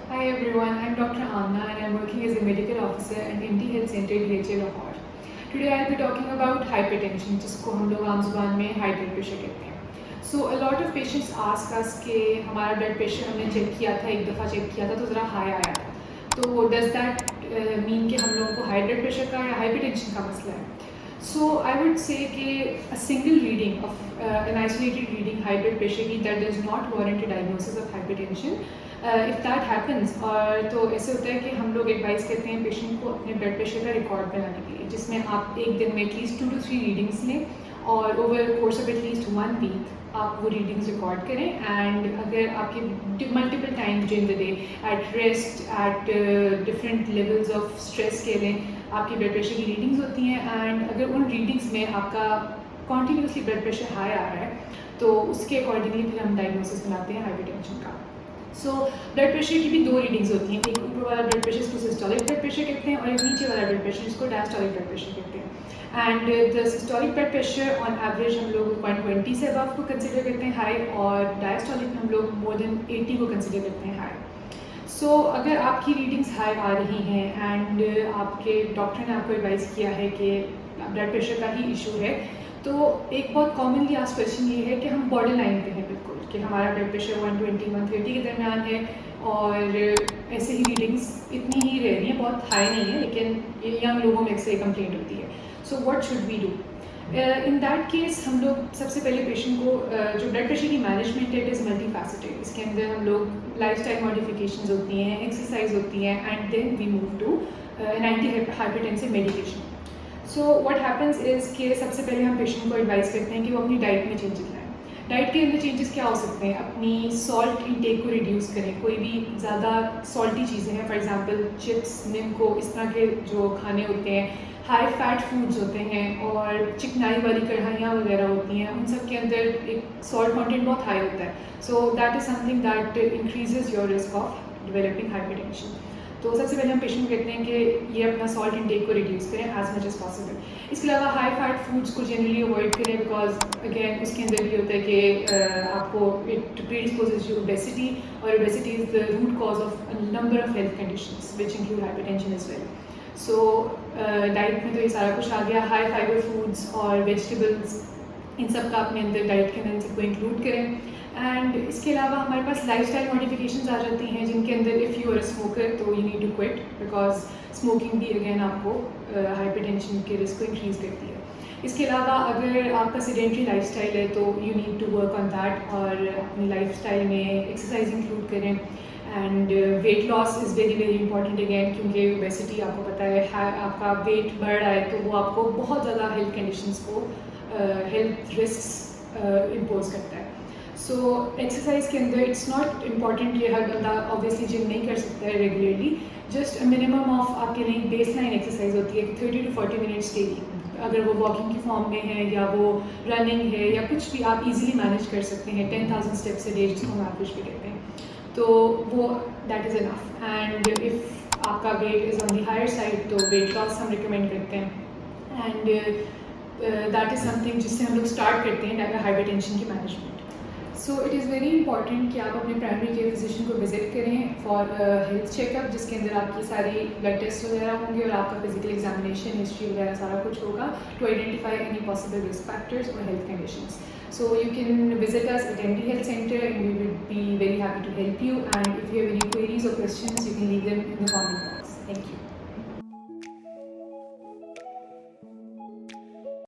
Hi everyone, I'm Dr. Amna and I'm working as a medical officer at MD Health Center DHA Lahore. Today I'll be talking about hypertension, जिसको हम लोग आम जुबान में high blood pressure कहते हैं. So a lot of patients ask us कि हमारा ब्लड प्रेशर हमने चेक किया था, एक दफ़ा चेक किया था तो ज़रा हाई आया था. तो does that mean कि हम लोगों को हाई ब्लड प्रेशर का या हाइपरटेंशन का मसला है? So I would say कि a single reading of an isolated reading high blood pressure की that does not warrant a diagnosis of hypertension. If that happens और तो ऐसे होता है कि हम लोग एडवाइस करते हैं पेशेंट को अपने ब्लड प्रेशर का रिकॉर्ड बनाने के लिए, जिसमें आप एक दिन में एटलीस्ट 2 to 3 रीडिंग्स लें और ओवर कोर्स ऑफ एटलीस्ट 1 वीक आप वो रीडिंग्स रिकॉर्ड करें. एंड अगर आपके multiple time during the day at rest at different levels of stress के लिए आपकी ब्लड प्रेशर की रीडिंग्स होती हैं एंड अगर उन रीडिंग्स में आपका कॉन्टीन्यूसली ब्लड प्रेशर हाई आ रहा है तो उसके अकॉर्डिंगली फिर हम डायग्नोसिस बनाते हैं हाइपरटेंशन का. सो ब्लड प्रेशर की भी 2 रीडिंग्स होती हैं. एक ऊपर वाला ब्लड प्रेशर जिसको सिस्टोलिक ब्लड प्रेशर कहते हैं और एक नीचे वाला ब्लड प्रेशर जिसको डायस्टोलिक ब्लड प्रेशर कहते हैं. And the systolic blood pressure on average हम लोग 120 से अबव को कंसिडर करते हैं हाई और डायस्टोलिक में हम लोग मोर देन 80 को कंसिडर करते हैं हाई. सो अगर आपकी रीडिंग्स हाई आ रही हैं एंड आपके डॉक्टर ने आपको एडवाइस किया है कि ब्लड प्रेशर का ही इशू है, तो एक बहुत कॉमनली आस्क्ड क्वेश्चन ये है कि हम बॉर्डर लाइन पे हैं बिल्कुल कि हमारा ब्लड प्रेशर 120-130 के दरमियान है और ऐसे ही रीडिंग्स इतनी ही रह रही हैं, बहुत हाई नहीं है, लेकिन ये यंग लोगों में अक्सर कंप्लेंट होती है. So what should we do? In that case हम लोग सबसे पहले पेशेंट को जो ब्लड प्रेशर की मैनेजमेंट है इट इज़ मल्टी फैसेटेड. इसके अंदर हम लोग लाइफस्टाइल मॉडिफिकेशंस होती हैं, एक्सरसाइज होती हैं and then we move to an anti hypertensive medication. So what happens is कि सबसे पहले हम पेशेंट को एडवाइस करते हैं कि वो अपनी डाइट में चेंजेस लाएं. डाइट के अंदर चेंजेस क्या हो सकते हैं? अपनी सॉल्ट इंटेक को रिड्यूस करें. कोई भी ज़्यादा सॉल्टी चीज़ें हैं, फॉर एग्जांपल चिप्स, निम्को, इस तरह के जो खाने होते हैं, हाई फैट फूड्स होते हैं और चिकनाई वाली कढ़ाइयाँ वगैरह होती हैं, उन सब के अंदर एक सॉल्ट कंटेंट बहुत हाई होता है. So that is something that increases your risk of developing hypertension. तो सबसे पहले हम पेशेंट को कहते हैं कि ये अपना सॉल्ट इंटेक को रिड्यूस करें एज मच एज पॉसिबल. इसके अलावा हाई फैट फूड्स को जनरली अवॉइड करें बिकॉज अगेन उसके अंदर भी होता है कि आपको इट प्रीडिस्पोजेस टू ओबेसिटी और obesity is the root cause of a number of health conditions which include hypertension as well. So diet में तो ये सारा कुछ आ गया. हाई फाइबर फूड्स और वेजिटेबल्स, इन सब का अपने अंदर डाइट के अंदर सबको इंक्लूड करें. एंड इसके अलावा हमारे पास लाइफस्टाइल मॉडिफिकेशंस आ जाती हैं जिनके अंदर if you are a smoker तो you need to quit because smoking भी अगेन आपको हाइपरटेंशन के रिस्क को इंक्रीज़ करती है. इसके अलावा अगर आपका सेडेंट्री लाइफस्टाइल है तो you need to work on that और अपनी लाइफस्टाइल में एक्सरसाइज इंक्लूड करें. And weight loss is very very important again क्योंकि ओबेसिटी आपको पता है आपका वेट बढ़ रहा है तो वो आपको बहुत ज़्यादा हेल्थ कंडीशंस को हेल्थ रिस्क इम्पोज करता है. सो एक्सरसाइज के अंदर इट्स नॉट इम्पॉर्टेंट कि हर बंदा ऑब्वियसली जिम नहीं कर सकता है regularly. Just a minimum of आपके लिए बेस लाइन एक्सरसाइज होती है 30 to 40 मिनट्स डेली. अगर वो वॉकिंग की फॉर्म में है या वो रनिंग है या कुछ भी आप इजीली मैनेज कर सकते हैं. 10,000 स्टेप्स अ डे जिसको हम एवरेज भी कहते हैं, तो वो that is enough. And if आपका weight is on the higher side तो वेट लॉस हम रिकमेंड करते हैं. एंड दैट इज़ समथिंग जिससे हम लोग स्टार्ट करते हैं हाइपरटेंशन की management. So it is very important कि आप अपने प्राइमरी केयर फिजिशियन को विजिट करें फॉर हेल्थ चेकअप जिसके अंदर आपकी सारी ब्लड टेस्ट वगैरह होंगे और आपका फिजिकल एग्जामिनेशन, हिस्ट्री वगैरह सारा कुछ होगा to identify any possible risk factors और health conditions. So you can visit us at MD Health Center and we will be very happy to help you. And if you have any queries or questions, you can leave them in the comment box. Thank you.